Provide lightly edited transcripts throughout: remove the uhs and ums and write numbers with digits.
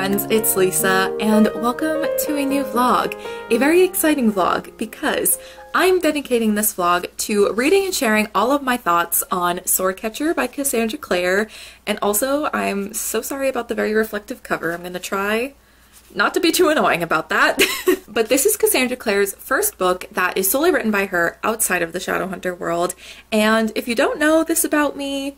friends, it's Lisa, and welcome to a new vlog. A very exciting vlog because I'm dedicating this vlog to reading and sharing all of my thoughts on Swordcatcher by Cassandra Clare, and also I'm so sorry about the very reflective cover. I'm gonna try not to be too annoying about that. But this is Cassandra Clare's first book that is solely written by her outside of the Shadowhunter world, and if you don't know this about me,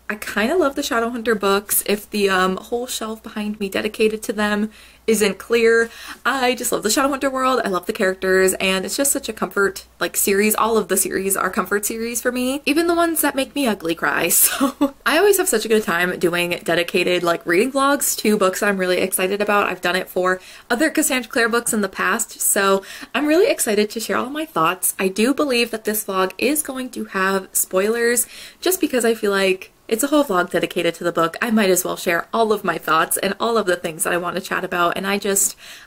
I kind of love the Shadowhunter books. If the whole shelf behind me dedicated to them isn't clear, I just love the Shadowhunter world. I love the characters, and it's just such a comfort series. All of the series are comfort series for me, even the ones that make me ugly cry. So I always have such a good time doing dedicated reading vlogs to books I'm really excited about. I've done it for other Cassandra Clare books in the past, so I'm really excited to share all my thoughts. I do believe that this vlog is going to have spoilers just because I feel like it's a whole vlog dedicated to the book. I might as well share all of my thoughts and all of the things that I want to chat about, and I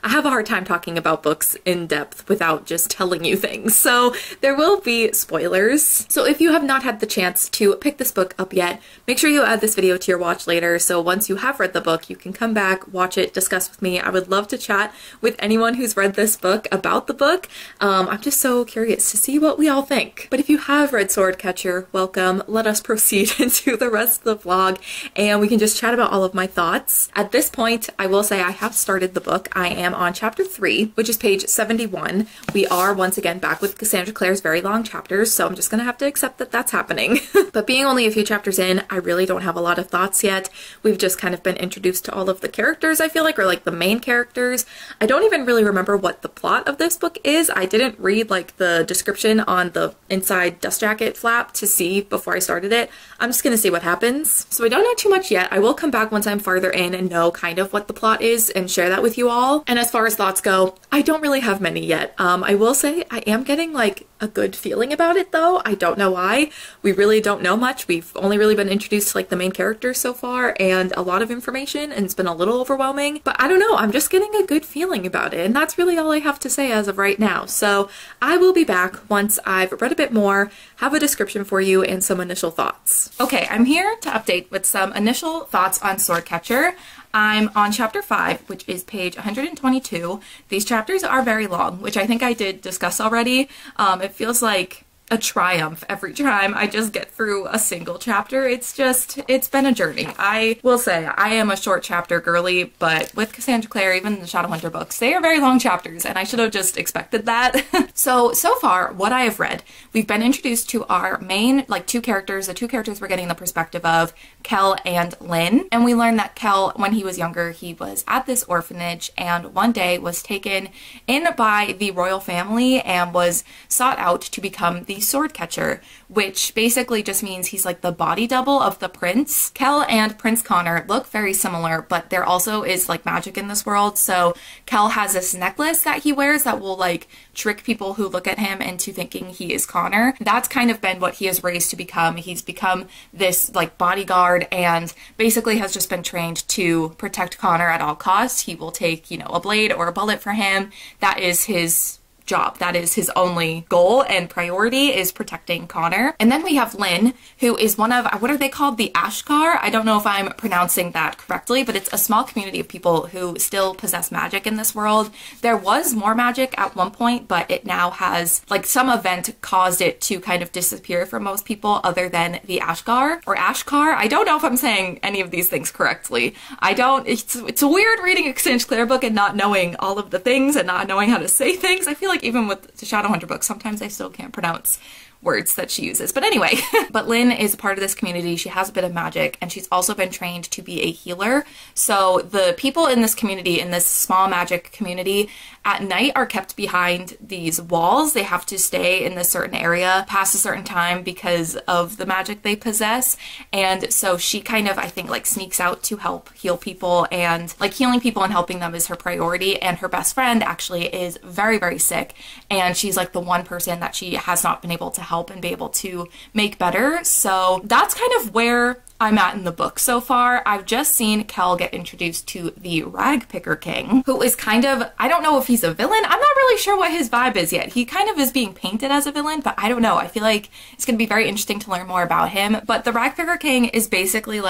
have a hard time talking about books in depth without just telling you things. So there will be spoilers. So if you have not had the chance to pick this book up yet, make sure you add this video to your watch later, so once you have read the book, you can come back, watch it, discuss with me. I would love to chat with anyone who's read this book about the book. I'm just so curious to see what we all think. But if you have read Swordcatcher, welcome. Let us proceed into the rest of the vlog and we can just chat about all of my thoughts. At this point, I will say I have started the book. I am on chapter 3, which is page 71. We are once again back with Cassandra Clare's very long chapters, so I'm just gonna have to accept that that's happening. But being only a few chapters in, I really don't have a lot of thoughts yet. We've just kind of been introduced to all of the characters, I feel like, or the main characters. I don't even really remember what the plot of this book is. I didn't read the description on the inside dust jacket flap to see before I started it. I'm just gonna see what happens. So I don't know too much yet. I will come back once I'm farther in and know kind of what the plot is and share that with you all. And as far as thoughts go, I don't really have many yet. I will say I am getting a good feeling about it though. I don't know why. We really don't know much. We've only really been introduced to the main characters so far and a lot of information, and it's been a little overwhelming, but I don't know. I'm just getting a good feeling about it, and that's really all I have to say as of right now. So I will be back once I've read a bit more, have a description for you, and some initial thoughts. Okay, I'm here to update with some initial thoughts on Swordcatcher. I'm on chapter 5, which is page 122. These chapters are very long, which I think I did discuss already. It feels like a triumph every time I just get through a single chapter. It's been a journey. I will say I am a short chapter girly, but with Cassandra Clare, even the Shadowhunter books, they are very long chapters, and I should have just expected that. So far, what I have read, we've been introduced to our main, two characters. The two characters we're getting the perspective of, Kel and Lynn. And we learned that Kel, when he was younger, he was at this orphanage and one day was taken in by the royal family and was sought out to become the Swordcatcher, which basically just means he's the body double of the prince. Kel and Prince Connor look very similar, but there also is magic in this world. So Kel has this necklace that he wears that will trick people who look at him into thinking he is Connor. That's kind of been what he is raised to become. He's become this bodyguard and basically has just been trained to protect Connor at all costs. He will take, a blade or a bullet for him. That is his job. That is his only goal and priority, is protecting Connor. And then we have Lynn, who is one of, what are they called? The Ashkar? I don't know if I'm pronouncing that correctly, but it's a small community of people who still possess magic in this world. There was more magic at one point, but it now has, some event caused it to kind of disappear for most people other than the Ashkar or Ashkar. I don't know if I'm saying any of these things correctly. It's weird reading a Cassandra Clare book and not knowing all of the things and not knowing how to say things. I feel even with the Shadowhunter books, sometimes I still can't pronounce words that she uses. But anyway, but Lynn is a part of this community. She has a bit of magic, and she's also been trained to be a healer. So the people in this community, in this small magic community, at night are kept behind these walls. They have to stay in this certain area past a certain time because of the magic they possess. And so she kind of, I think, sneaks out to help heal people, and healing people and helping them is her priority. And her best friend actually is very, very sick, and she's the one person that she has not been able to help and be able to make better. So that's kind of where I'm at in the book so far. I've just seen Kel get introduced to the Rag Picker King, who is kind of, I don't know if he's a villain. I'm not really sure what his vibe is yet. He kind of is being painted as a villain, but I don't know. I feel like it's going to be very interesting to learn more about him. But the Rag Picker King is basically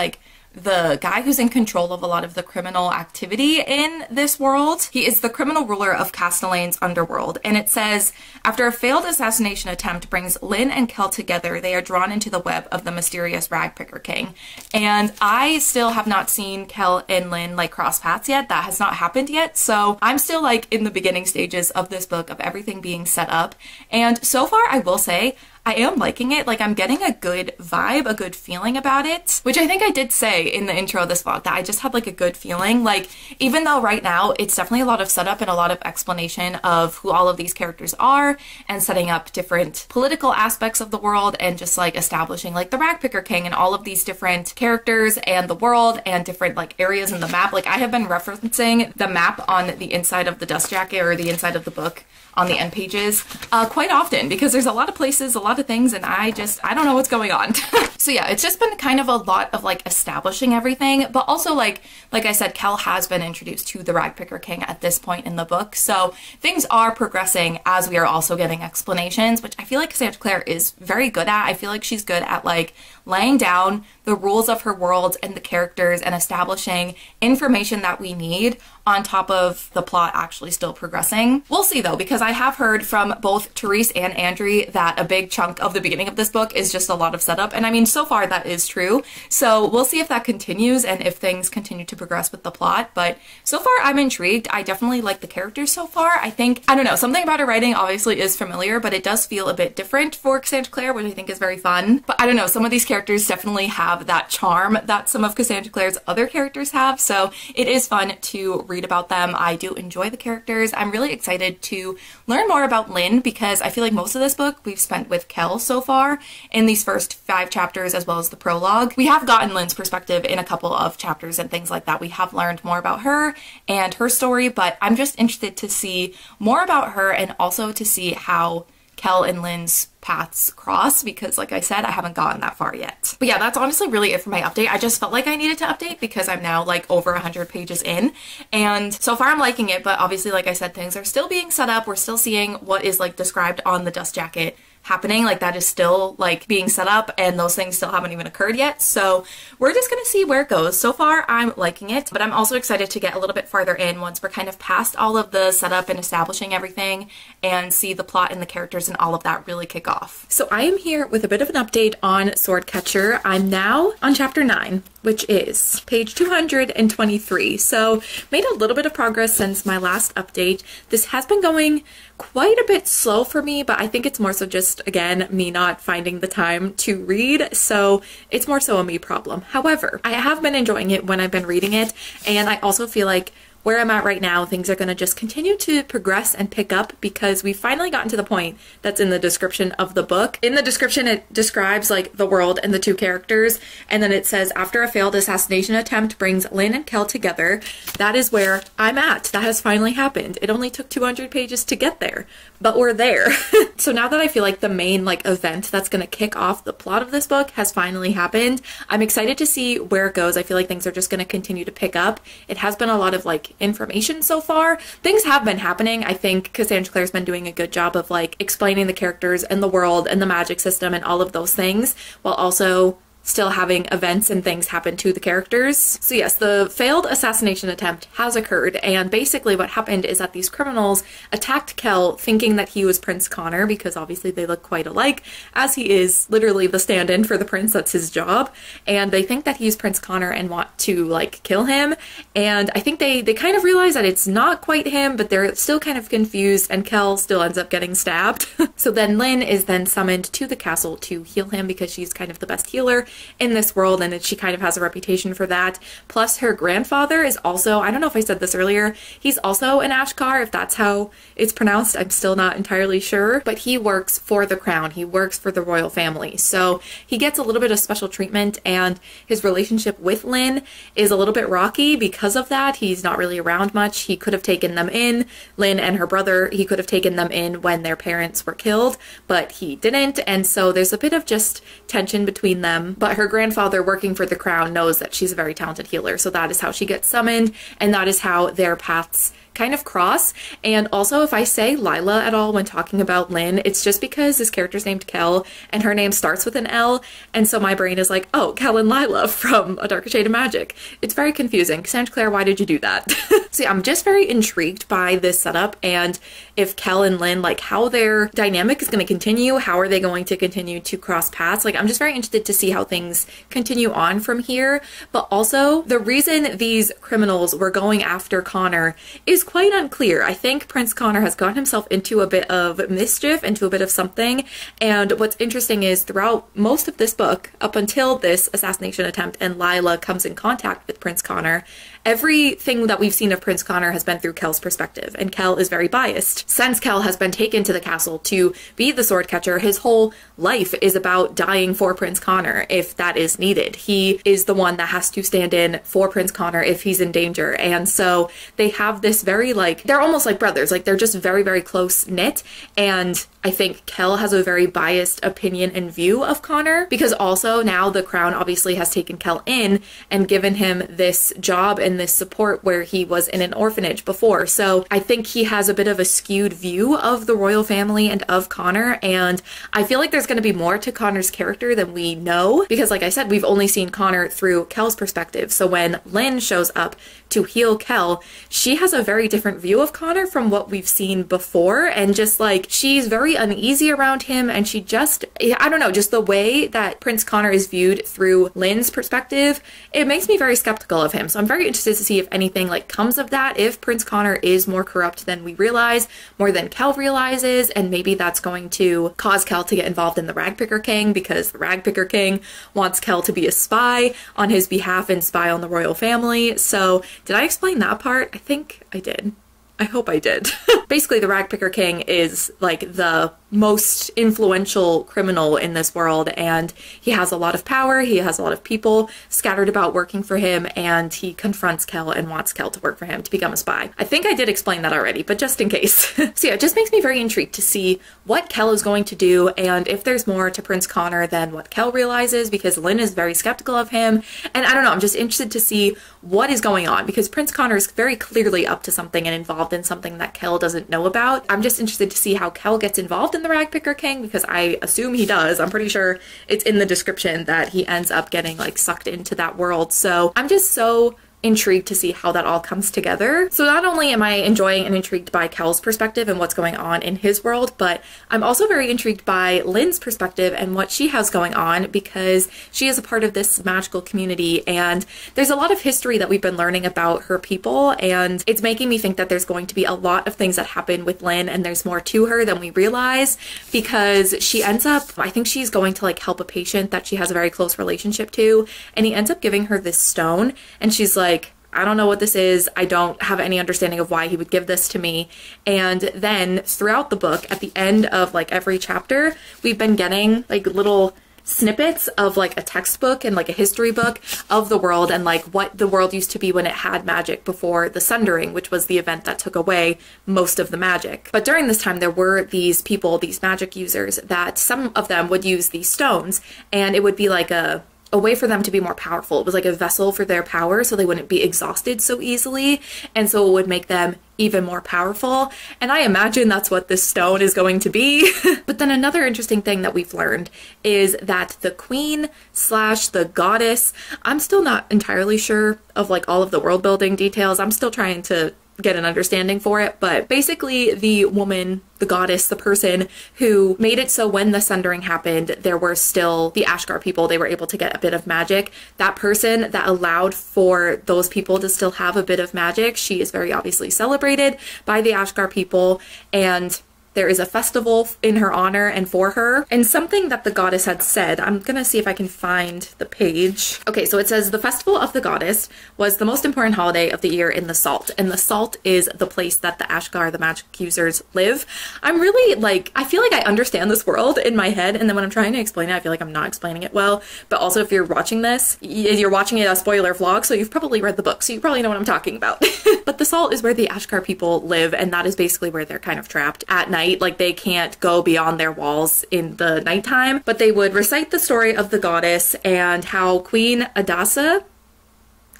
the guy who's in control of a lot of the criminal activity in this world. He is the criminal ruler of Castellan's underworld, and it says, after a failed assassination attempt brings Lynn and Kel together, they are drawn into the web of the mysterious Ragpicker King. And I still have not seen Kel and Lynn like cross paths yet. That has not happened yet, so I'm still like in the beginning stages of this book of everything being set up. And so far, I will say, I am liking it. Like, I'm getting a good vibe, a good feeling about it, which I think I did say in the intro of this vlog, that I just had like a good feeling. Like, even though right now it's definitely a lot of setup and a lot of explanation of who all of these characters are and setting up different political aspects of the world and just like establishing like the Ragpicker King and all of these different characters and the world and different like areas in the map. Like, I have been referencing the map on the inside of the dust jacket or the inside of the book on the end pages quite often, because there's a lot of places, a lot of things, and I don't know what's going on. So yeah, it's just been kind of a lot of like establishing everything, but also like I said, Kel has been introduced to the Ragpicker King at this point in the book, so things are progressing as we are also getting explanations, which I feel like Cassandra Clare is very good at. I feel like she's good at like laying down the rules of her world and the characters and establishing information that we need on top of the plot actually still progressing. We'll see though, because I have heard from both Therese and Andrea that a big chunk of the beginning of this book is just a lot of setup, and I mean, so far that is true. So we'll see if that continues and if things continue to progress with the plot, but so far I'm intrigued. I definitely like the characters so far. I think, I don't know, something about her writing obviously is familiar, but it does feel a bit different for Cassandra Clare, which I think is very fun. But I don't know, some of these characters definitely have that charm that some of Cassandra Clare's other characters have, so it is fun to read about them. I do enjoy the characters. I'm really excited to learn more about Lynn, because I feel like most of this book we've spent with Kel so far in these first 5 chapters as well as the prologue. We have gotten Lynn's perspective in a couple of chapters and things like that. We have learned more about her and her story, but I'm just interested to see more about her and also to see how Kel and Lynn's paths cross, because like I said, I haven't gotten that far yet. But yeah, that's honestly really it for my update. I just felt like I needed to update because I'm now like over 100 pages in, and so far I'm liking it, but obviously, like I said, things are still being set up. We're still seeing what is like described on the dust jacket happening. Like, that is still like being set up, and those things still haven't even occurred yet, so we're just gonna see where it goes. So far I'm liking it, but I'm also excited to get a little bit farther in once we're kind of past all of the setup and establishing everything and see the plot and the characters and all of that really kick off. So I am here with a bit of an update on Swordcatcher. I'm now on chapter 9, which is page 223. So made a little bit of progress since my last update. This has been going quite a bit slow for me, but I think it's more so just, again, me not finding the time to read, so it's more so a me problem. However, I have been enjoying it when I've been reading it, and I also feel like where I'm at right now, things are going to just continue to progress and pick up, because we've finally gotten to the point that's in the description of the book. In the description, it describes like the world and the 2 characters, and then it says, after a failed assassination attempt brings Lynn and Kel together. That is where I'm at. That has finally happened. It only took 200 pages to get there, but we're there. So now that I feel like the main like event that's going to kick off the plot of this book has finally happened, I'm excited to see where it goes. I feel like things are just going to continue to pick up. It has been a lot of like information so far. Things have been happening. I think Cassandra Clare's been doing a good job of like explaining the characters and the world and the magic system and all of those things, while also still having events and things happen to the characters. So yes, the failed assassination attempt has occurred, and basically what happened is that these criminals attacked Kel thinking that he was Prince Connor, because obviously they look quite alike, as he is literally the stand-in for the prince. That's his job, and they think that he's Prince Connor and want to like kill him, and I think they kind of realize that it's not quite him, but they're still kind of confused, and Kel still ends up getting stabbed. So then Lynn is then summoned to the castle to heal him, because she's kind of the best healer in this world, and she kind of has a reputation for that. Plus her grandfather is also, I don't know if I said this earlier, he's also an Ashkar, if that's how it's pronounced. I'm still not entirely sure, but he works for the crown. He works for the royal family, so he gets a little bit of special treatment, and his relationship with Lynn is a little bit rocky because of that. He's not really around much. He could have taken them in, Lynn and her brother, he could have taken them in when their parents were killed, but he didn't, and so there's a bit of just tension between them. But her grandfather working for the crown knows that she's a very talented healer, so that is how she gets summoned, and that is how their paths kind of cross. And also, if I say Lila at all when talking about Lynn, it's just because this character's named Kel and her name starts with an L, and so my brain is like, oh, Kel and Lila from A Darker Shade of Magic. It's very confusing. Cassandra Clare, why did you do that? So yeah, I'm just very intrigued by this setup, and if Kel and Lynn, like how their dynamic is going to continue, how are they going to continue to cross paths? Like, I'm just very interested to see how things continue on from here. But also, the reason these criminals were going after Connor is quite unclear. I think Prince Connor has gotten himself into a bit of mischief, into a bit of something, and what's interesting is throughout most of this book, up until this assassination attempt and Lila comes in contact with Prince Connor, everything that we've seen of Prince Connor has been through Kel's perspective, and Kel is very biased. Since Kel has been taken to the castle to be the sword catcher, his whole life is about dying for Prince Connor if that is needed. He is the one that has to stand in for Prince Connor if he's in danger, and so they have this very, like, they're almost like brothers, like they're just very, very close knit, and I think Kel has a very biased opinion and view of Connor, because also now the crown obviously has taken Kel in and given him this job and this support where he was in an orphanage before. So I think he has a bit of a skewed view of the royal family and of Connor, and I feel like there's going to be more to Connor's character than we know, because like I said, we've only seen Connor through Kel's perspective. So when Lynn shows up to heal Kel, she has a very different view of Connor from what we've seen before, and just like she's very uneasy around him, and she just, I don't know, just the way that Prince Connor is viewed through Lynn's perspective, it makes me very skeptical of him. So I'm very interested to see if anything like comes of that, if Prince Connor is more corrupt than we realize, more than Kel realizes, and maybe that's going to cause Kel to get involved in the Ragpicker King, because the Ragpicker King wants Kel to be a spy on his behalf and spy on the royal family. So did I explain that part? I think I did. I hope I did. Basically, the Ragpicker King is like the most influential criminal in this world, and he has a lot of power, he has a lot of people scattered about working for him, and he confronts Kel and wants Kel to work for him to become a spy. I think I did explain that already, but just in case. So yeah, it just makes me very intrigued to see what Kel is going to do, and if there's more to Prince Connor than what Kel realizes, because Lynn is very skeptical of him, and I don't know, I'm just interested to see what is going on, because Prince Connor is very clearly up to something and involved in something that Kel doesn't know about. I'm just interested to see how Kel gets involved in the Ragpicker King, because I assume he does. I'm pretty sure it's in the description that he ends up getting like sucked into that world. So I'm just so intrigued to see how that all comes together. So not only am I enjoying and intrigued by Kel's perspective and what's going on in his world, but I'm also very intrigued by Lynn's perspective and what she has going on, because she is a part of this magical community, and there's a lot of history that we've been learning about her people, and it's making me think that there's going to be a lot of things that happen with Lynn, and there's more to her than we realize, because she ends up, I think she's going to like help a patient that she has a very close relationship to, and he ends up giving her this stone, and she's like, I don't know what this is. I don't have any understanding of why he would give this to me. And then throughout the book, at the end of like every chapter, we've been getting like little snippets of like a textbook and like a history book of the world, and like what the world used to be when it had magic before the Sundering, which was the event that took away most of the magic. But during this time, there were these people, these magic users, that some of them would use these stones, and it would be like a way for them to be more powerful. It was like a vessel for their power, so they wouldn't be exhausted so easily, and so it would make them even more powerful. And I imagine that's what this stone is going to be. But then another interesting thing that we've learned is that the queen slash the goddess, I'm still not entirely sure of like all of the world building details. I'm still trying to get an understanding for it, but basically the woman, the goddess, the person who made it so when the Sundering happened, there were still the Ashgar people, they were able to get a bit of magic. That person that allowed for those people to still have a bit of magic, she is very obviously celebrated by the Ashgar people, and there is a festival in her honor and for her. And something that the goddess had said, I'm gonna see if I can find the page. Okay, so it says the festival of the goddess was the most important holiday of the year in the Salt. And the Salt is the place that the Ashgar, the magic users, live. I'm really like, I feel like I understand this world in my head, and then when I'm trying to explain it, I feel like I'm not explaining it well. But also if you're watching this, you're watching it a spoiler vlog, so you've probably read the book, so you probably know what I'm talking about. But the Salt is where the Ashgar people live, and that is basically where they're kind of trapped at night. Like they can't go beyond their walls in the nighttime, but they would recite the story of the goddess and how Queen Adasa,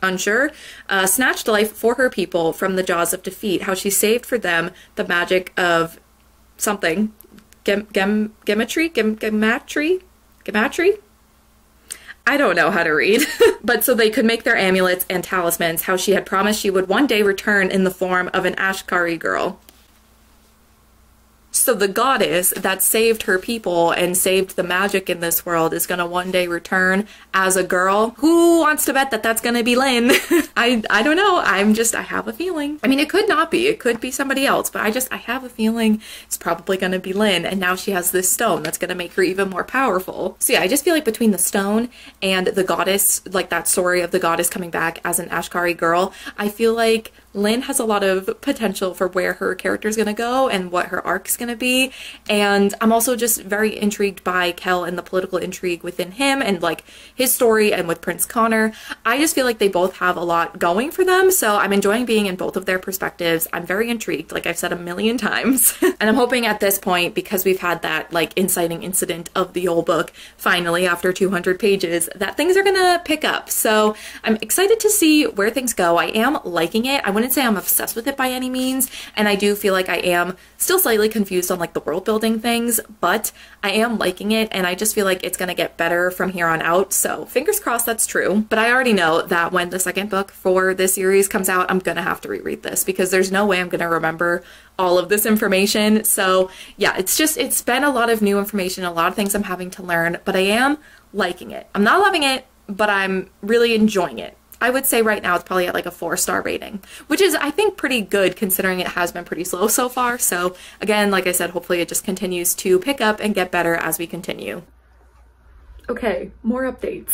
unsure, snatched life for her people from the jaws of defeat, how she saved for them the magic of something. Gematry? I don't know how to read. But so they could make their amulets and talismans, how she had promised she would one day return in the form of an Ashkari girl. So the goddess that saved her people and saved the magic in this world is gonna one day return as a girl. Who wants to bet that that's gonna be Lynn? I don't know. I have a feeling. I mean, it could not be. It could be somebody else, but I have a feeling it's probably gonna be Lynn. And now she has this stone that's gonna make her even more powerful. So yeah, I just feel like between the stone and the goddess, like that story of the goddess coming back as an Ashkari girl, I feel like Lynn has a lot of potential for where her character is going to go and what her arc's going to be. And I'm also just very intrigued by Kel and the political intrigue within him and like his story and with Prince Connor. I just feel like they both have a lot going for them. So I'm enjoying being in both of their perspectives. I'm very intrigued, like I've said a million times. And I'm hoping at this point, because we've had that like inciting incident of the old book, finally after 200 pages, that things are going to pick up. So I'm excited to see where things go. I am liking it. I wouldn't say I'm obsessed with it by any means, and I do feel like I am still slightly confused on like the world building things, but I am liking it, and I just feel like it's gonna get better from here on out, so fingers crossed that's true. But I already know that when the second book for this series comes out, I'm gonna have to reread this because there's no way I'm gonna remember all of this information. So yeah, it's been a lot of new information, a lot of things I'm having to learn, but I am liking it. I'm not loving it, but I'm really enjoying it. I would say right now it's probably at like a 4-star rating, which is, I think, pretty good considering it has been pretty slow so far. So again, like I said, hopefully it just continues to pick up and get better as we continue. Okay, more updates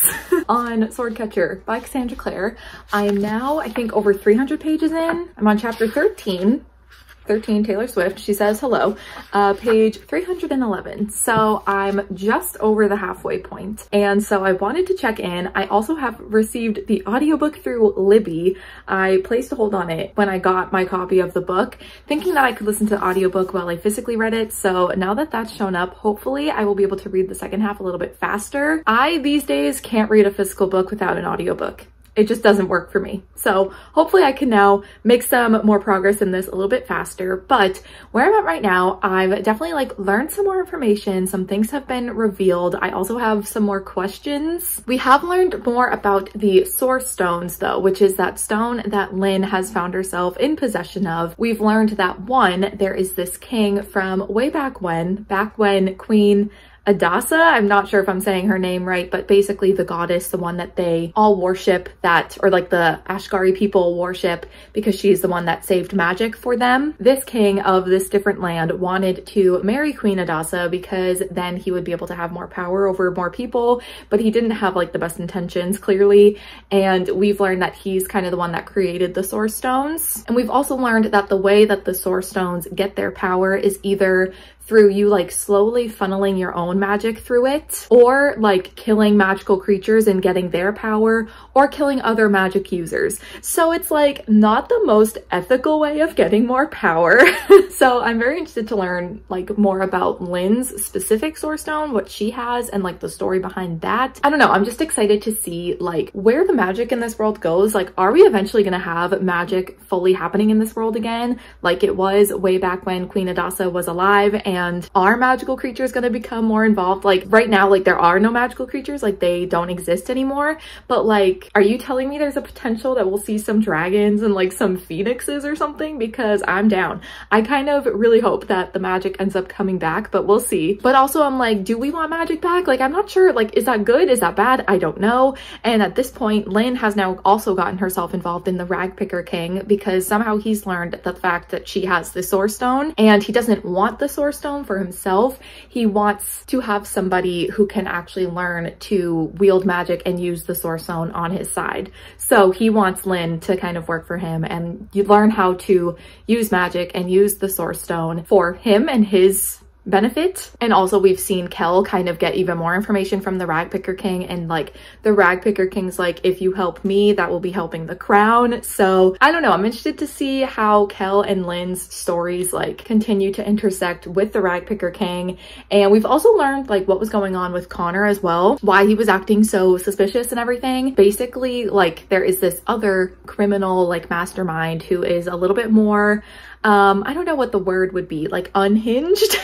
on Swordcatcher by Cassandra Clare. I am now, I think, over 300 pages in. I'm on chapter 13. Taylor Swift, she says hello, page 311. So I'm just over the halfway point, and so I wanted to check in. I also have received the audiobook through Libby. I placed a hold on it when I got my copy of the book, thinking that I could listen to the audiobook while I physically read it. So now that that's shown up, hopefully I will be able to read the second half a little bit faster. I these days can't read a physical book without an audiobook. It just doesn't work for me. So hopefully I can now make some more progress in this a little bit faster. But where I'm at right now, I've definitely like learned some more information. Some things have been revealed. I also have some more questions. We have learned more about the Source Stones though, which is that stone that Lynn has found herself in possession of. We've learned that one, there is this king from way back when Queen Adasa, I'm not sure if I'm saying her name right, but basically the goddess, the one that they all worship, that, or like the Ashkari people worship because she's the one that saved magic for them. This king of this different land wanted to marry Queen Adasa because then he would be able to have more power over more people, but he didn't have like the best intentions clearly. And we've learned that he's kind of the one that created the Source Stones. And we've also learned that the way that the Source Stones get their power is either through you like slowly funneling your own magic through it, or like killing magical creatures and getting their power, or killing other magic users. So it's like not the most ethical way of getting more power. So I'm very interested to learn like more about Lynn's specific Source Stone, what she has, and like the story behind that. I don't know, I'm just excited to see like where the magic in this world goes. Like, are we eventually gonna have magic fully happening in this world again, like it was way back when Queen Adasa was alive? And are magical creatures going to become more involved? Like right now, like there are no magical creatures, like they don't exist anymore. But like, are you telling me there's a potential that we'll see some dragons and like some phoenixes or something? Because I'm down. I kind of really hope that the magic ends up coming back, but we'll see. But also I'm like, do we want magic back? Like, I'm not sure. Like, is that good? Is that bad? I don't know. And at this point, Lynn has now also gotten herself involved in the Rag Picker King because somehow he's learned the fact that she has the Source Stone, and he doesn't want the Source Stone for himself. He wants to have somebody who can actually learn to wield magic and use the Source Stone on his side. So he wants Lynn to kind of work for him and you learn how to use magic and use the Source Stone for him and his benefit. And also we've seen Kel kind of get even more information from the Ragpicker King, and like the Ragpicker King's like, if you help me, that will be helping the crown. So I don't know, I'm interested to see how Kel and Lynn's stories like continue to intersect with the Ragpicker King. And we've also learned like what was going on with Connor as well, why he was acting so suspicious and everything. Basically, like there is this other criminal like mastermind who is a little bit more I don't know what the word would be, like unhinged.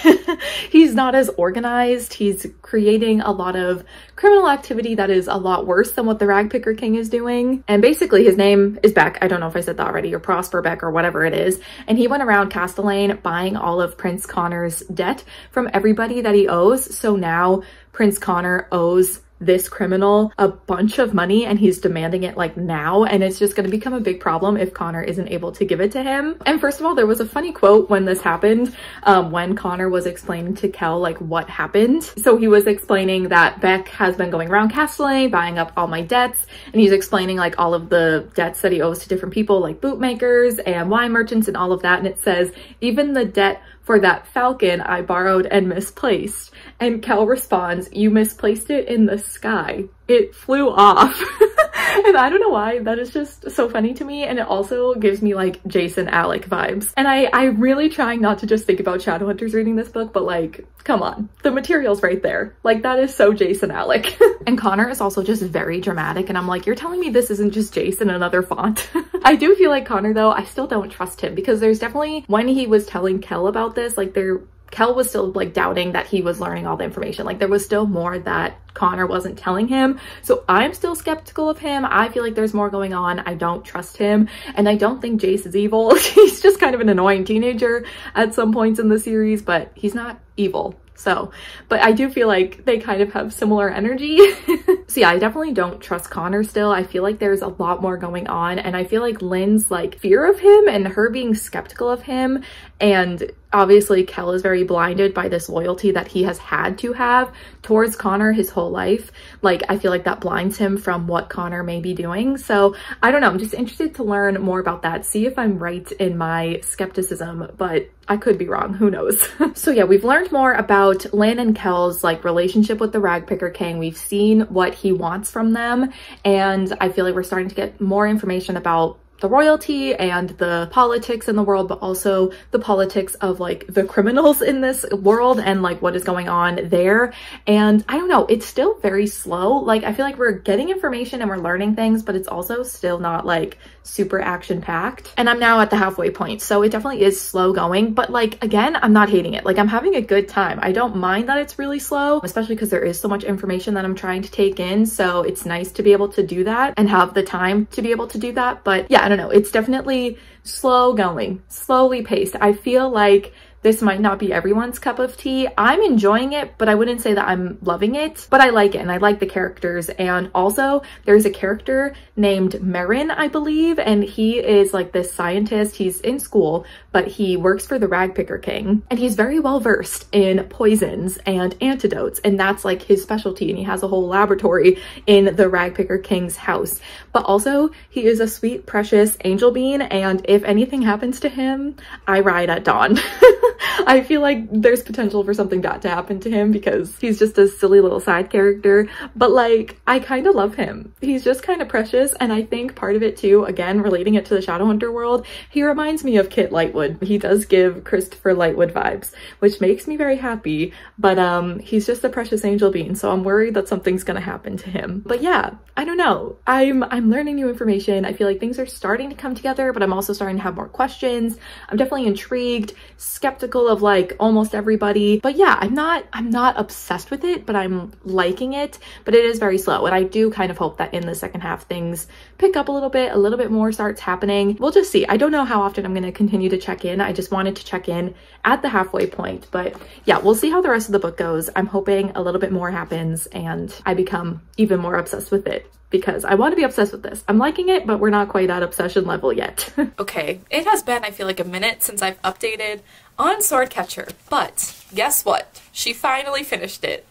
He's not as organized. He's creating a lot of criminal activity that is a lot worse than what the Ragpicker King is doing. And basically his name is Beck. I don't know if I said that already, or Prosper Beck or whatever it is. And he went around Castellane buying all of Prince Connor's debt from everybody that he owes. So now Prince Connor owes this criminal a bunch of money and he's demanding it like now, and it's just going to become a big problem if Connor isn't able to give it to him. And first of all, there was a funny quote when this happened, when Connor was explaining to Kel like what happened. So he was explaining that Beck has been going around Castellane buying up all my debts, and he's explaining like all of the debts that he owes to different people like bootmakers and wine merchants and all of that. And it says, even the debt for that falcon I borrowed and misplaced. And Kel responds, you misplaced it in the sky. It flew off. And I don't know why, that is just so funny to me. And it also gives me like Jason Alec vibes. And I'm really trying not to just think about Shadowhunters reading this book, but like, come on, the material's right there. Like that is so Jason Alec. And Connor is also just very dramatic. And I'm like, you're telling me this isn't just Jason, another font? I do feel like Connor though, I still don't trust him, because there's definitely, when he was telling Kel about this, like Kel was still like doubting that he was learning all the information. Like there was still more that Connor wasn't telling him. So I'm still skeptical of him. I feel like there's more going on. I don't trust him. And I don't think Jace is evil. He's just kind of an annoying teenager at some points in the series, but he's not evil. So, but I do feel like they kind of have similar energy. So yeah, I definitely don't trust Connor still. I feel like there's a lot more going on, and I feel like Lynn's like fear of him and her being skeptical of him, and obviously Kel is very blinded by this loyalty that he has had to have towards Connor his whole life. Like I feel like that blinds him from what Connor may be doing. So I don't know, I'm just interested to learn more about that, see if I'm right in my skepticism, but I could be wrong, who knows. So yeah, we've learned more about Lynn and Kel's like relationship with the Ragpicker King. We've seen what he wants from them, and I feel like we're starting to get more information about the royalty and the politics in the world, but also the politics of like the criminals in this world and like what is going on there. And I don't know, it's still very slow. Like I feel like we're getting information and we're learning things, but it's also still not like super action packed. And I'm now at the halfway point, so it definitely is slow going, but like again, I'm not hating it. Like I'm having a good time. I don't mind that it's really slow, especially because there is so much information that I'm trying to take in. So it's nice to be able to do that and have the time to be able to do that. But yeah, I don't know, it's definitely slow going, slowly paced. I feel like this might not be everyone's cup of tea. I'm enjoying it, but I wouldn't say that I'm loving it, but I like it and I like the characters. And also there's a character named Marin, I believe, and he is like this scientist. He's in school, but he works for the Ragpicker King, and he's very well versed in poisons and antidotes, and that's like his specialty, and he has a whole laboratory in the Ragpicker King's house. But also he is a sweet, precious angel bean, and if anything happens to him, I ride at dawn. I feel like there's potential for something bad to happen to him because he's just a silly little side character, but like I kind of love him. He's just kind of precious, and I think part of it too, again relating it to the Shadowhunter world, he reminds me of Kit Lightwood. He does give Christopher Lightwood vibes, which makes me very happy, but he's just a precious angel being, so I'm worried that something's gonna happen to him. But yeah, I don't know, I'm learning new information. I feel like things are starting to come together, but I'm also starting to have more questions. I'm definitely intrigued, skeptical of like almost everybody, but yeah, I'm not obsessed with it, but I'm liking it. But it is very slow, and I do kind of hope that in the second half things pick up a little bit more starts happening. We'll just see. I don't know how often I'm going to continue to check in. I just wanted to check in at the halfway point, but yeah, we'll see how the rest of the book goes. I'm hoping a little bit more happens and I become even more obsessed with it, because I want to be obsessed with this. I'm liking it, but we're not quite at obsession level yet. Okay, it has been, I feel like, a minute since I've updated on Swordcatcher, but guess what? She finally finished it.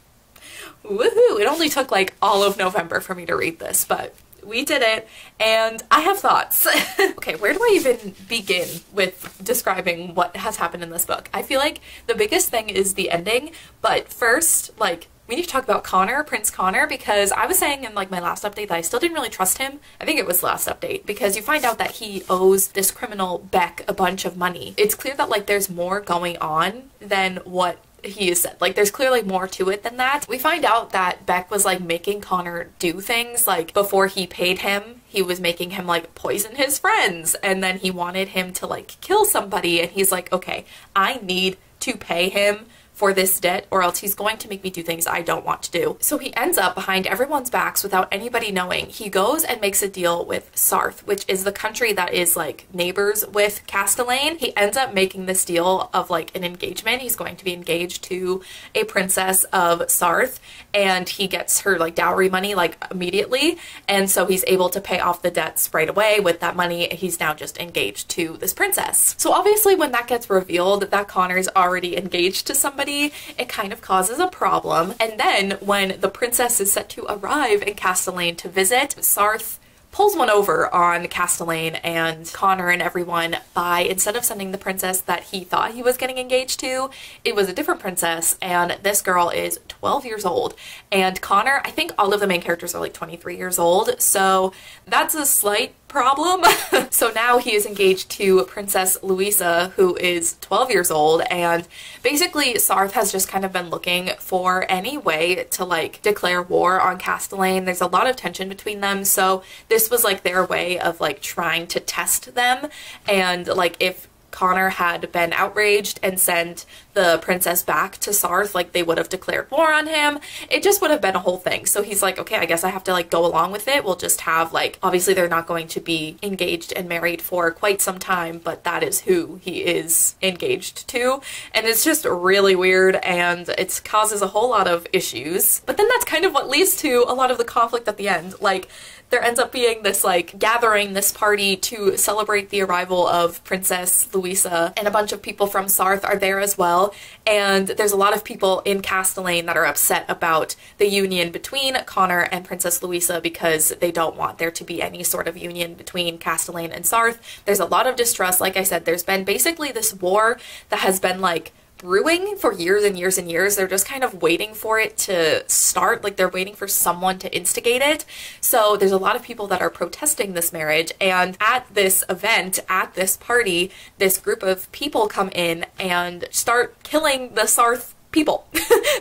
Woohoo! It only took like all of November for me to read this, but We did it, and I have thoughts. Okay, where do I even begin with describing what has happened in this book? I feel like the biggest thing is the ending, but first, like, we need to talk about Connor, Prince Connor, because I was saying in like my last update that I still didn't really trust him. I think it was last update, because you find out that he owes this criminal Beck a bunch of money. It's clear that like there's more going on than what he has said. Like, there's clearly more to it than that. We find out that Beck was like making Connor do things, like before he paid him, he was making him like poison his friends, and then he wanted him to like kill somebody, and he's like, okay, I need to pay him for this debt or else he's going to make me do things I don't want to do. So he ends up behind everyone's backs without anybody knowing. He goes and makes a deal with Sarth, which is the country that is like neighbors with Castellane. He ends up making this deal of like an engagement. He's going to be engaged to a princess of Sarth, and he gets her like dowry money like immediately, and so he's able to pay off the debts right away with that money. He's now just engaged to this princess. So obviously when that gets revealed that Connor's already engaged to somebody, it kind of causes a problem. And then when the princess is set to arrive in Castellane to visit, Sarth pulls one over on Castellane and Connor and everyone by, instead of sending the princess that he thought he was getting engaged to, it was a different princess, and this girl is 12 years old. And Connor, I think all of the main characters are like 23 years old, so that's a slight problem. So now he is engaged to Princess Louisa, who is 12 years old, and basically Sarth has just kind of been looking for any way to like declare war on Castellane. There's a lot of tension between them, so this was like their way of like trying to test them, and like if Connor had been outraged and sent the princess back to Sarth, like they would have declared war on him. It just would have been a whole thing. So he's like, okay, I guess I have to like go along with it. We'll just have like, obviously they're not going to be engaged and married for quite some time, but that is who he is engaged to. And it's just really weird, and it causes a whole lot of issues. But then that's kind of what leads to a lot of the conflict at the end. Like, there ends up being this like gathering, this party to celebrate the arrival of Princess Louisa, and a bunch of people from Sarth are there as well. And there's a lot of people in Castellane that are upset about the union between Connor and Princess Louisa because they don't want there to be any sort of union between Castellane and Sarth. There's a lot of distrust. Like I said, there's been basically this war that has been like brewing for years and years and years. They're just kind of waiting for it to start, like they're waiting for someone to instigate it. So there's a lot of people that are protesting this marriage, and at this event, at this party, this group of people come in and start killing the Sarth people.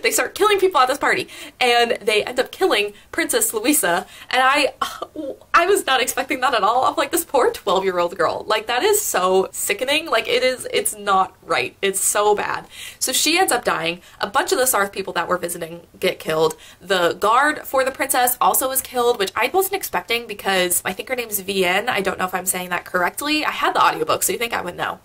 They start killing people at this party, and they end up killing Princess Louisa, and I was not expecting that at all. I'm like, this poor 12-year-old girl, like that is so sickening. Like it's not right. It's so bad. So she ends up dying. A bunch of the Sarth people that were visiting get killed. The guard for the princess also is killed, which I wasn't expecting because I think her name's Vienne. I don't know if I'm saying that correctly. I had the audiobook, so you think I would know,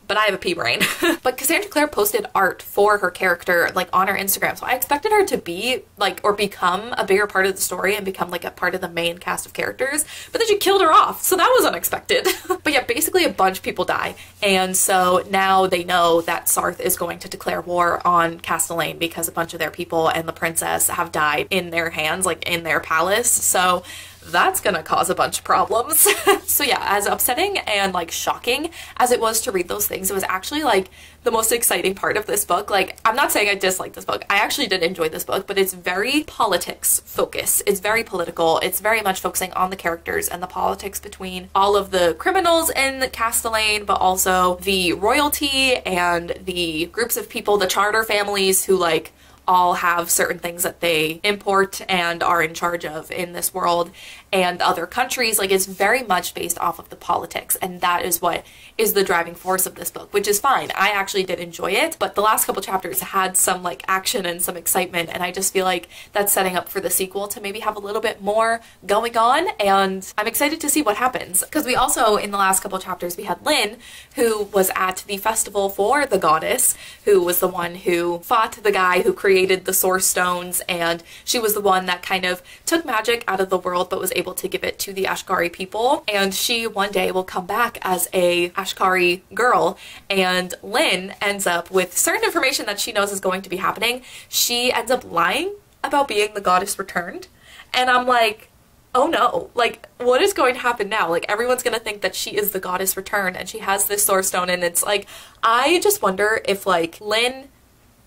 but I have a pea brain. But Cassandra Clare posted art for her character like on her Instagram, so I expected her to be like, or become a bigger part of the story and become like a part of the main cast of characters, but then she killed her off, so that was unexpected. But yeah, basically a bunch of people die, and so now they know that Sarth is going to declare war on Castellane because a bunch of their people and the princess have died in their hands, like in their palace. So that's gonna cause a bunch of problems. So yeah, as upsetting and like shocking as it was to read those things, it was actually like the most exciting part of this book. Like, I'm not saying I dislike this book. I actually did enjoy this book, but it's very politics focused. It's very political. It's very much focusing on the characters and the politics between all of the criminals in Castellane, but also the royalty and the groups of people, the charter families who like all have certain things that they import and are in charge of in this world, and other countries. Like, it's very much based off of the politics, and that is what is the driving force of this book, which is fine. I actually did enjoy it, but the last couple chapters had some like action and some excitement, and I just feel like that's setting up for the sequel to maybe have a little bit more going on, and I'm excited to see what happens. Because we also, in the last couple chapters, we had Lynn, who was at the festival for the goddess, who was the one who fought the guy who created the source stones, and she was the one that kind of took magic out of the world but was able to give it to the Ashkari people, and she one day will come back as a Ashkari girl, and Lynn ends up with certain information that she knows is going to be happening. She ends up lying about being the goddess returned, and I'm like, oh no, like what is going to happen now? Like everyone's gonna think that she is the goddess returned and she has this Source Stone, and it's like, I just wonder if like Lynn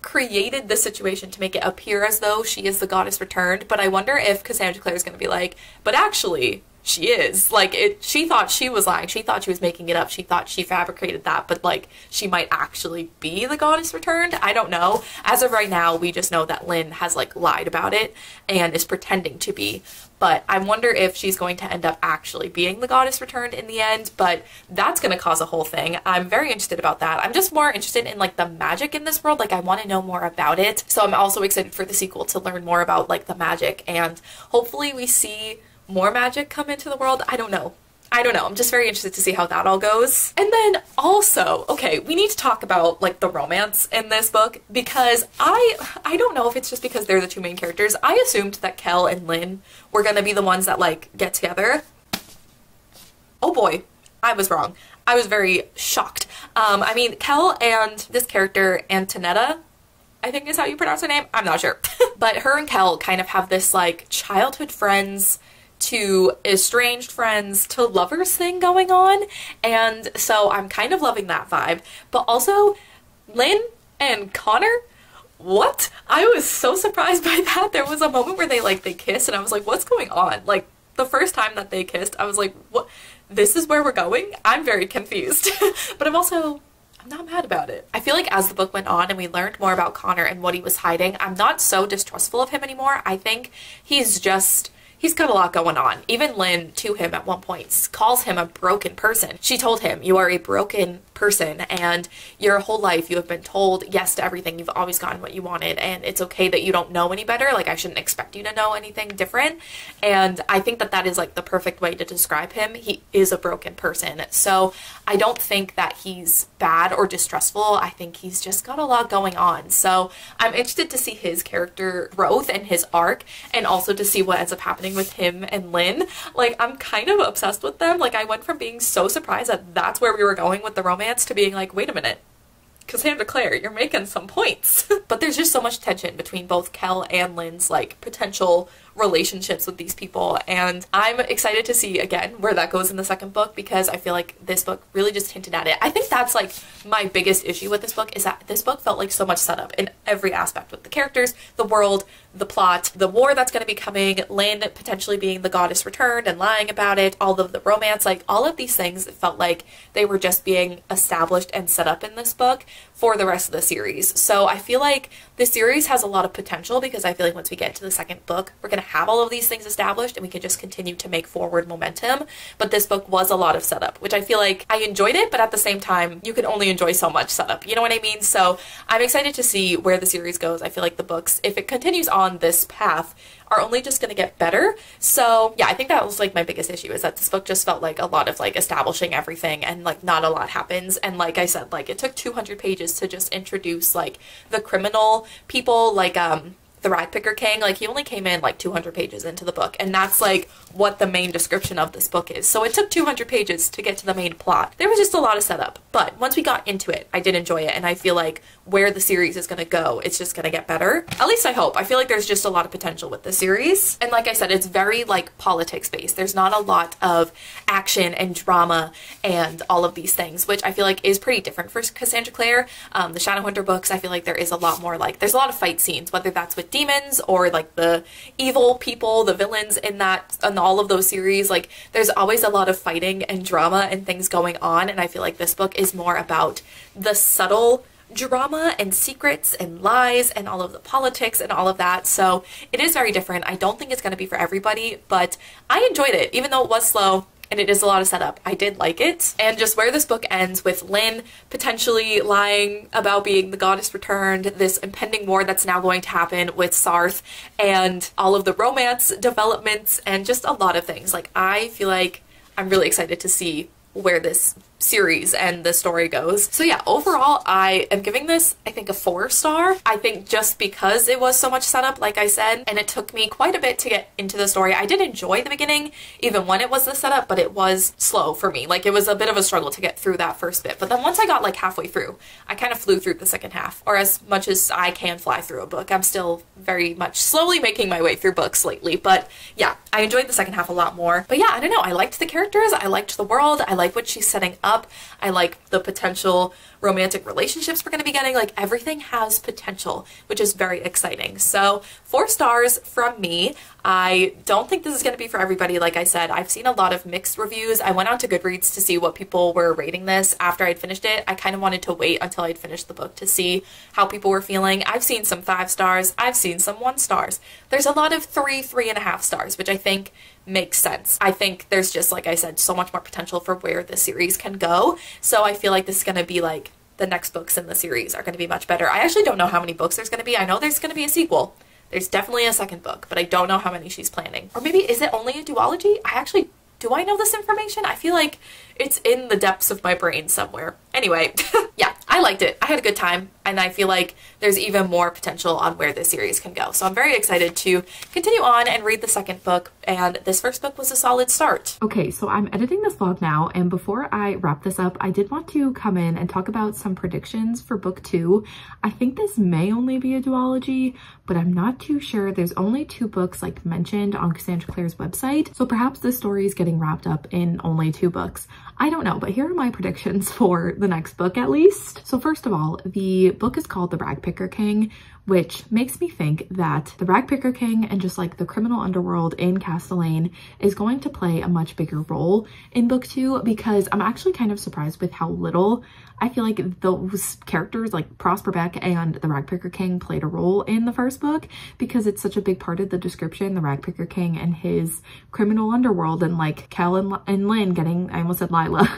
created the situation to make it appear as though she is the goddess returned, but I wonder if Cassandra Clare is gonna be like, but actually she is. Like she thought she was lying, she thought she was making it up, she thought she fabricated that, but like she might actually be the goddess returned. I don't know. As of right now, we just know that Lynn has like lied about it and is pretending to be. But I wonder if she's going to end up actually being the goddess returned in the end, but that's going to cause a whole thing. I'm very interested about that. I'm just more interested in like the magic in this world. Like I want to know more about it. So I'm also excited for the sequel to learn more about like the magic, and hopefully we see more magic come into the world. I don't know. I'm just very interested to see how that all goes. And then also, okay, we need to talk about like the romance in this book, because I don't know if it's just because they're the two main characters. I assumed that Kel and Lynn were gonna be the ones that like get together. Oh boy, I was wrong. I was very shocked. I mean, Kel and this character, Antonetta, I think is how you pronounce her name. I'm not sure. But her and Kel kind of have this like childhood friends to estranged friends to lovers thing going on, and so I'm kind of loving that vibe. But also Lynn and Connor, what? I was so surprised by that. There was a moment where they kissed and I was like, what's going on? Like the first time that they kissed, I was like, what? This is where we're going? I'm very confused. But I'm not mad about it. I feel like as the book went on and we learned more about Connor and what he was hiding, I'm not so distrustful of him anymore. I think he's got a lot going on. Even Lynn to him at one point calls him a broken person. She told him, you are a broken person and your whole life you have been told yes to everything. You've always gotten what you wanted and it's okay that you don't know any better. Like I shouldn't expect you to know anything different. And I think that that is like the perfect way to describe him. He is a broken person. So I don't think that he's bad or distrustful. I think he's just got a lot going on. So I'm interested to see his character growth and his arc, and also to see what ends up happening with him and Lynn. Like I'm kind of obsessed with them. Like I went from being so surprised that that's where we were going with the romance to being like, wait a minute, Cassandra Clare, you're making some points. But there's just so much tension between both Kel and Lynn's like potential relationships with these people, and I'm excited to see again where that goes in the second book, because I feel like this book really just hinted at it. I think that's like my biggest issue with this book, is that this book felt like so much setup in every aspect, with the characters, the world, the plot, the war that's going to be coming, Lynn potentially being the goddess returned and lying about it, all of the romance, like all of these things felt like they were just being established and set up in this book for the rest of the series. So I feel like the series has a lot of potential, because I feel like once we get to the second book, we're going to have all of these things established and we can just continue to make forward momentum. But this book was a lot of setup, which I feel like I enjoyed it, but at the same time, you can only enjoy so much setup. You know what I mean? So I'm excited to see where the series goes. I feel like the books, if it continues on this path, are only just going to get better. So yeah, I think that was like my biggest issue, is that this book just felt like a lot of like establishing everything and like not a lot happens. And like I said, like it took 200 pages to just introduce like the criminal people, like the Rag Picker King. Like he only came in like 200 pages into the book, and that's like what the main description of this book is. So it took 200 pages to get to the main plot. There was just a lot of setup, but once we got into it, I did enjoy it, and I feel like where the series is going to go, it's just going to get better. At least I hope. I feel like there's just a lot of potential with the series. And like I said, it's very like politics based. There's not a lot of action and drama and all of these things, which I feel like is pretty different for Cassandra Clare. The Shadowhunter books, I feel like there is a lot more like, there's a lot of fight scenes, whether that's with demons or like the evil people, the villains in that, in all of those series. Like there's always a lot of fighting and drama and things going on, and I feel like this book is more about the subtle drama and secrets and lies and all of the politics and all of that. So it is very different. I don't think it's going to be for everybody, but I enjoyed it. Even though it was slow and it is a lot of setup, I did like it. And just where this book ends with Lynn potentially lying about being the goddess returned, this impending war that's now going to happen with Sarth, and all of the romance developments and just a lot of things. Like I feel like I'm really excited to see where this series and the story goes. So yeah, overall I am giving this, I think, a 4-star. I think just because it was so much setup, like I said, and it took me quite a bit to get into the story. I did enjoy the beginning even when it was the setup, but it was slow for me. Like, it was a bit of a struggle to get through that first bit. But then once I got like halfway through, I kind of flew through the second half, or as much as I can fly through a book. I'm still very much slowly making my way through books lately, but yeah, I enjoyed the second half a lot more. But yeah, I don't know, I liked the characters, I liked the world, I like what she's setting up, I like the potential romantic relationships we're going to be getting. Like, everything has potential, which is very exciting. So 4 stars from me. I don't think this is going to be for everybody. Like I said, I've seen a lot of mixed reviews. I went on to Goodreads to see what people were rating this after I'd finished it. I kind of wanted to wait until I'd finished the book to see how people were feeling. I've seen some 5 stars. I've seen some 1 stars. There's a lot of 3.5 stars, which I think makes sense. I think there's just, like I said, so much more potential for where the series can go. So I feel like this is going to be like, the next books in the series are going to be much better. I actually don't know how many books there's going to be. I know there's going to be a sequel. There's definitely a second book, but I don't know how many she's planning. Or maybe, is it only a duology? Do I know this information? I feel like it's in the depths of my brain somewhere. Anyway, yeah, I liked it. I had a good time, and I feel like there's even more potential on where this series can go. So I'm very excited to continue on and read the second book, and this first book was a solid start. Okay, so I'm editing this vlog now, and before I wrap this up, I did want to come in and talk about some predictions for book 2. I think this may only be a duology, but I'm not too sure. There's only 2 books like mentioned on Cassandra Clare's website, so perhaps this story is getting wrapped up in only 2 books. I don't know, but here are my predictions for the next book at least. So first of all, the book is called The Ragpicker King, which makes me think that the Ragpicker King and just like the criminal underworld in Castellane is going to play a much bigger role in book 2, because I'm actually kind of surprised with how little I feel like those characters like Prosper Beck and the Ragpicker King played a role in the first book, because it's such a big part of the description, the Ragpicker King and his criminal underworld, and like Kel and Lynn getting, I almost said Lila,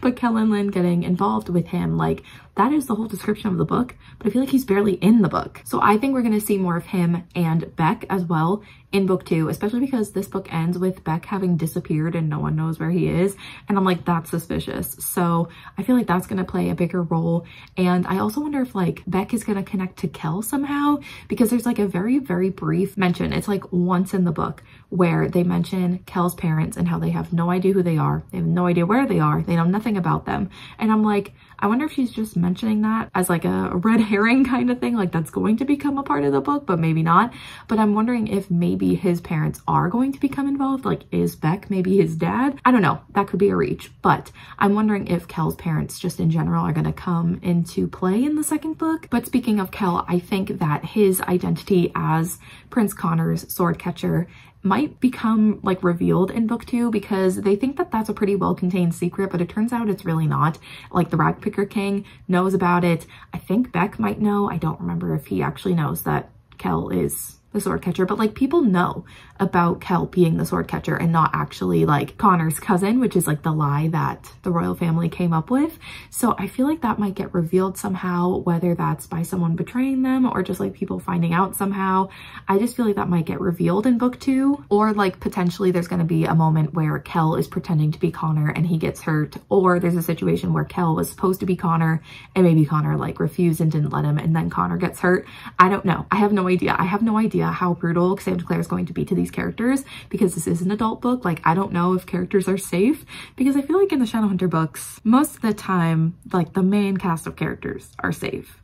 but Kel and Lynn getting involved with him. Like, that is the whole description of the book, but I feel like he's barely in the book. So I think we're going to see more of him and Beck as well in book 2, especially because this book ends with Beck having disappeared and no one knows where he is. And I'm like, that's suspicious. So I feel like that's going to play a bigger role. And I also wonder if like Beck is going to connect to Kel somehow, because there's like a very, very brief mention. It's like once in the book where they mention Kel's parents and how they have no idea who they are. They have no idea where they are. They know nothing about them. And I'm like, I wonder if she's just mentioning that as like a red herring kind of thing, like that's going to become a part of the book, but maybe not. But I'm wondering if maybe his parents are going to become involved. Like, is Beck maybe his dad? I don't know. That could be a reach, but I'm wondering if Kel's parents just in general are going to come into play in the second book. But speaking of Kel, I think that his identity as Prince Connor's sword catcher might become like revealed in book 2, because they think that that's a pretty well-contained secret, but it turns out it's really not. Like, the Ragpicker King knows about it. I think Beck might know. I don't remember if he actually knows that Kel is the sword catcher, but like people know about Kel being the sword catcher and not actually like Connor's cousin, which is like the lie that the royal family came up with. So I feel like that might get revealed somehow, whether that's by someone betraying them or just like people finding out somehow. I just feel like that might get revealed in book 2, or like potentially there's going to be a moment where Kel is pretending to be Connor and he gets hurt, or there's a situation where Kel was supposed to be Connor and maybe Connor like refused and didn't let him, and then Connor gets hurt. I don't know. I have no idea. I have no idea how brutal Cassandra Clare is going to be to these characters, because this is an adult book. Like, I don't know if characters are safe, because I feel like in the Shadowhunter books, most of the time, like the main cast of characters are safe.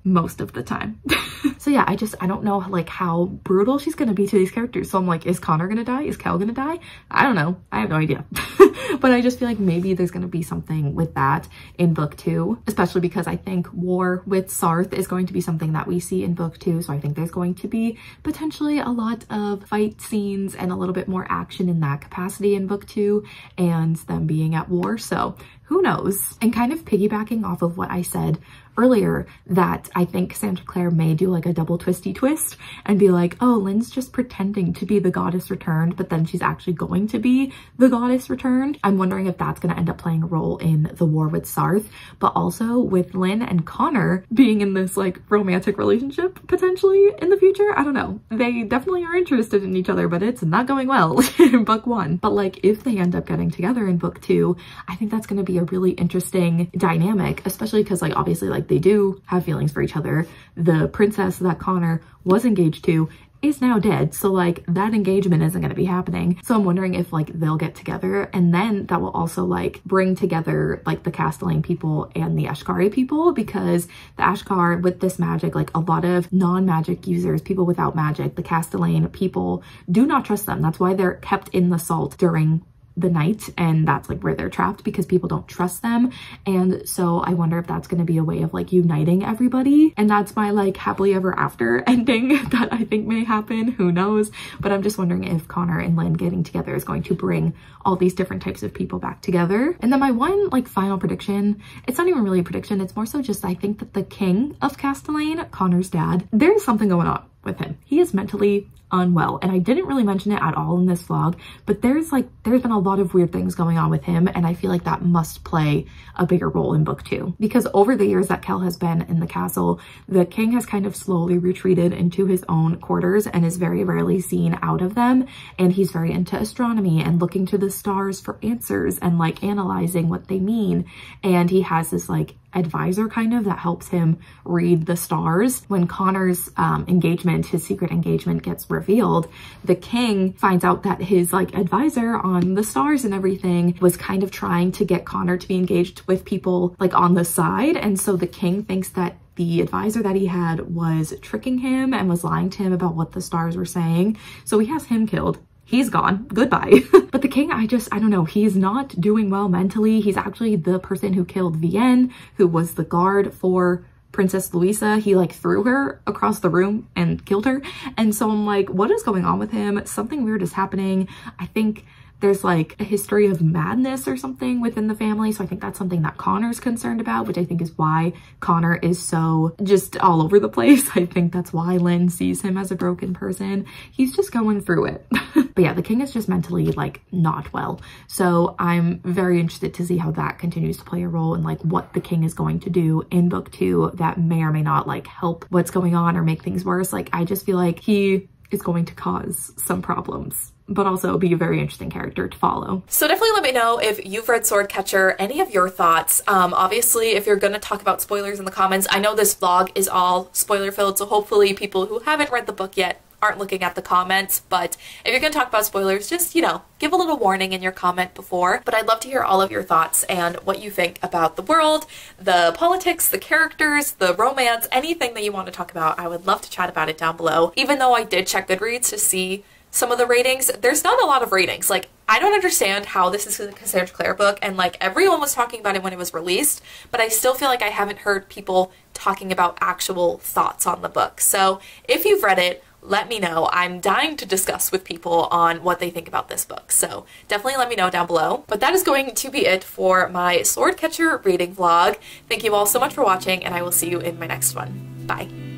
Most of the time. So yeah, I don't know like how brutal she's gonna be to these characters. So I'm like, is Connor gonna die? Is Kel gonna die? I don't know. I have no idea. But I just feel like maybe there's gonna be something with that in book 2, especially because I think war with Sarth is going to be something that we see in book 2. So I think there's going to be potentially a lot of fight scenes and a little bit more action in that capacity in book 2, and them being at war. So who knows? And kind of piggybacking off of what I said earlier that I think Cassandra Clare may do like a double twisty twist and be like, oh, Lynn's just pretending to be the goddess returned, but then she's actually going to be the goddess returned. I'm wondering if that's going to end up playing a role in the war with Sarth, but also with Lynn and Connor being in this like romantic relationship potentially in the future. I don't know. They definitely are interested in each other, but it's not going well in book 1. But like if they end up getting together in book 2, I think that's going to be a really interesting dynamic, especially because like obviously like they do have feelings for each other. The princess that Connor was engaged to is now dead, so like that engagement isn't going to be happening. So I'm wondering if like they'll get together, and then that will also like bring together like the Castellane people and the Ashkari people, because the Ashkar with this magic, like a lot of non-magic users, people without magic, the Castellane people do not trust them. That's why they're kept in the salt during the night, and that's like where they're trapped because people don't trust them. And so I wonder if that's going to be a way of like uniting everybody, and that's my like happily ever after ending that I think may happen. Who knows? But I'm just wondering if Connor and Lynn getting together is going to bring all these different types of people back together. And then my one like final prediction, it's not even really a prediction, it's more so just I think that the king of Castellane, Connor's dad, there's something going on with him. He is mentally unwell, and I didn't really mention it at all in this vlog, but there's been a lot of weird things going on with him, and I feel like that must play a bigger role in book 2, because over the years that Kel has been in the castle, the king has kind of slowly retreated into his own quarters and is very rarely seen out of them, and he's very into astronomy and looking to the stars for answers and like analyzing what they mean. And he has this like advisor kind of that helps him read the stars. When Connor's engagement, his secret engagement, gets revealed, the king finds out that his like advisor on the stars and everything was kind of trying to get Connor to be engaged with people like on the side, and so the king thinks that the advisor that he had was tricking him and was lying to him about what the stars were saying. So he has him killed. He's gone. Goodbye. But the king, I don't know. He's not doing well mentally. He's actually the person who killed Vienne, who was the guard for Princess Louisa. He like threw her across the room and killed her. And so I'm like, what is going on with him? Something weird is happening. I think there's like a history of madness or something within the family. So I think that's something that Connor's concerned about, which I think is why Connor is so just all over the place. I think that's why Lynn sees him as a broken person. He's just going through it. But yeah, the king is just mentally like not well. So I'm very interested to see how that continues to play a role in like what the king is going to do in book 2 that may or may not like help what's going on or make things worse. Like I just feel like he is going to cause some problems, but also be a very interesting character to follow. So definitely let me know if you've read Swordcatcher, any of your thoughts. Obviously, if you're going to talk about spoilers in the comments, I know this vlog is all spoiler filled, so hopefully people who haven't read the book yet aren't looking at the comments, but if you're going to talk about spoilers, just, you know, give a little warning in your comment before. But I'd love to hear all of your thoughts and what you think about the world, the politics, the characters, the romance, anything that you want to talk about. I would love to chat about it down below. Even though I did check Goodreads to see some of the ratings, there's not a lot of ratings. Like, I don't understand how this is a Cassandra Clare book, and like everyone was talking about it when it was released, but I still feel like I haven't heard people talking about actual thoughts on the book. So if you've read it, let me know. I'm dying to discuss with people on what they think about this book, so definitely let me know down below. But that is going to be it for my Swordcatcher reading vlog. Thank you all so much for watching, and I will see you in my next one. Bye.